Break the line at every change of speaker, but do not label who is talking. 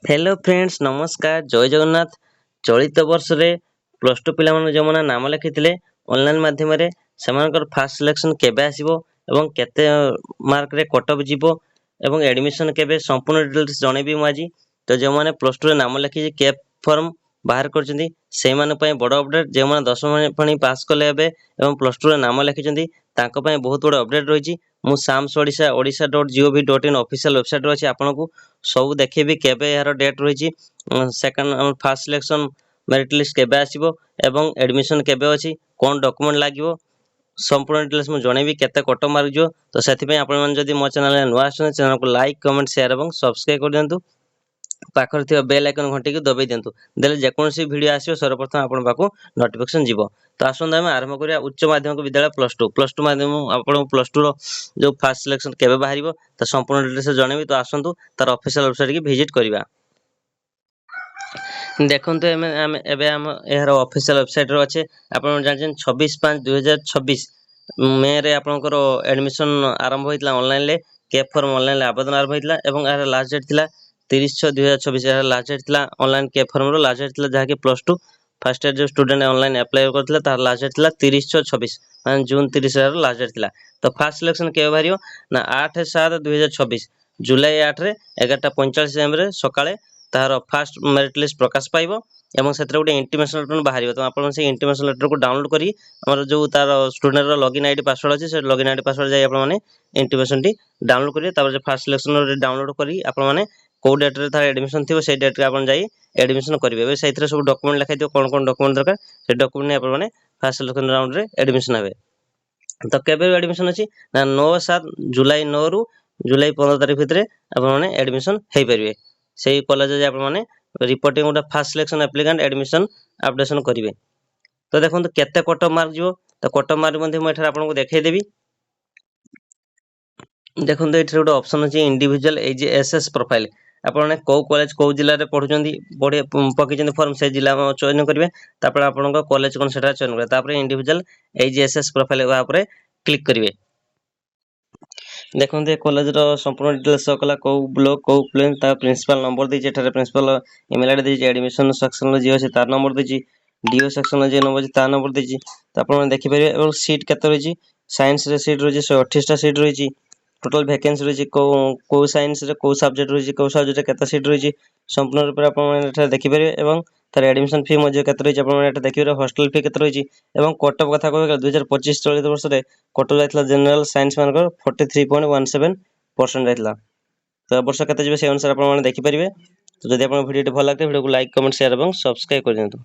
Hello friends नमस्कार जय जगन्नाथ। चलित वर्ष रे प्लस टू पिला जो मैंने नाम लिखी ऑनलाइन माध्यम फास्ट सिलेक्शन केबे आसीबो एवं केते मार्क रे कट ऑफ जीवो एवं एडमिशन केबे संपूर्ण डिटेल्स जणेबी मु आज। तो जो मैंने प्लस टू रे नाम लिखी केप फॉर्म बाहर करछंती से माने पय बड़ अपडेट जे माने 10वीं पणी पास कले हेबे एवं प्लस टू रे नाम लिखिछंती तांको पय बहुत बड़ अपडेट रहिछि। मु साम्स ओडिशा.gov.in ऑफिशियल वेबसाइट रो अछि आपनको सब देखेबी केबे यार डेट रही second fast selection merit list केबे आसीबो एवं एडमिशन केबे अछि कोन डॉक्यूमेंट लागिवो संपूर्ण डिटेल्स मु जणेबी केते कट मार्क जो। तो सेति पे आपण मन जदी मो चैनल रे नुआ आछन चैनल को लाइक कमेंट शेयर एवं सब्सक्राइब कर दियंतु। पाखर थिबा बेल आइकन घंटी को दबाई दियंतु देले जेकोनसी वीडियो आसीबो सर्वप्रथम आपण पाको नोटिफिकेशन जीवो। तो आसंद हम आरंभ करिया उच्च माध्यमिक विद्यालय प्लस टू माध्यम आपण प्लस टू रो जो फास्ट सिलेक्शन केबे बाहरिबो त संपूर्ण डिटेल्स जणेबी। तो आसंतु तार ऑफिशियल वेबसाइट की विजिट करिवा। देखंतु एबे हम एहर ऑफिशियल वेबसाइट रो अछि आपण जानछन 26/5/2026 मे रे आपनकर एडमिशन आरंभ होइतला ऑनलाइन ले केप फॉर्म ऑनलाइन ले आवेदन आरंभ होइतला एवं एहर लास्ट डेट थिला 30/6/2026 एहर लास्ट डेट थिला ऑनलाइन केप फॉर्म रो लास्ट डेट थिला जहा कि प्लस टू फर्स्ट ईयर जो स्टूडेंट ऑनलाइन अप्लाई करथिला तार लास्ट डेट थिला 30/6/26 माने जून 30 एहर लास्ट डेट थिला। तो फास्ट सिलेक्शन केबे बाहरियो ना 8/7/2026 जुलाई 8 रे 11:45 एम रे सकाळे तार फास्ट मेरिट लिस्ट प्रकाश पाइबो एवं सेतरे गोटे इंटीमेशन लेटर बाहरिबो। तो आपण से इंटीमेशन लेटर को डाउनलोड करी हमर जो तार स्टूडेंट रो लॉगिन आईडी पासवर्ड अछि से लॉगिन आईडी पासवर्ड जाई आपण माने इंटीमेशन टी डाउनलोड करिए तापर जे फास्ट सिलेक्शन रे डाउनलोड करी आपण माने को डेट रे तार एडमिशन थिबो से डेट रे आपण जाई एडमिशन करिवे। एबे सेथरे सब डॉक्यूमेंट लिखाइ दियो कोन कोन डॉक्यूमेंट दरकार से डॉक्यूमेंट ने आपण माने फास्ट सिलेक्शन राउंड रे एडमिशन हेबे। तो केबे एडमिशन अछि ना 9/7 जुलाई 9 रु जुलाई 15 तारिख भितरे आपण माने एडमिशन हेइ परिवे। सेही कॉलेज जे आपण माने रिपोर्टिंग उटा fast selection applicant admission updation करिवे। तो देखंतु केते कट मार्क जिवो तो कट मार्क मध्ये म एठार आपनको देखाइ देबी। देखंतु एठार गोटे ऑप्शन अछि इंडिविजुअल एजीएसएस प्रोफाइल आपण माने को कॉलेज को जिल्ला रे पढुचंदी बढे पकिचंदी फॉर्म से जिल्ला म चयन करिवे तापर आपनको कॉलेज कोन सेटा चयन करिवे तापर इंडिविजुअल एजीएसएस प्रोफाइल ऊपर क्लिक करिवे। देखंतु ए कॉलेज रो संपूर्ण डिटेल्स कला को ब्लॉक को प्लेन ता प्रिंसिपल नंबर दी जेठारे प्रिंसिपल ईमेल आईडी दी एडमिशन सेक्शन रो जे अछि तार नंबर दी डीओ सेक्शन रो जे नंबर अछि तार नंबर दी त आपण देखि परिवे एवं सीट केते रही साइंस रे सीट रही 128 टा सीट रही टोटल वैकेंसी रही को साइंस रे को सब्जेक्ट रही को सब्जेक्ट केते सीट रही संपूर्ण रूप आपण एठा देखि परिवे एवं तार एडमिशन फी मध्ये केते रही आपण एठा देखि परिवे हॉस्टल फी केते रही एवं कट ऑफ कथा कहबे 2025 चलित वर्ष रे कट ऑफ जायतला जनरल साइंस मानकर 43.17% जायतला। तो वर्ष केते जिवे से अनुसार आपण माने देखि परिवे। तो जदि आपण वीडियो भल लागते वीडियो को लाइक कमेंट शेयर एवं सब्सक्राइब कर दियंतु।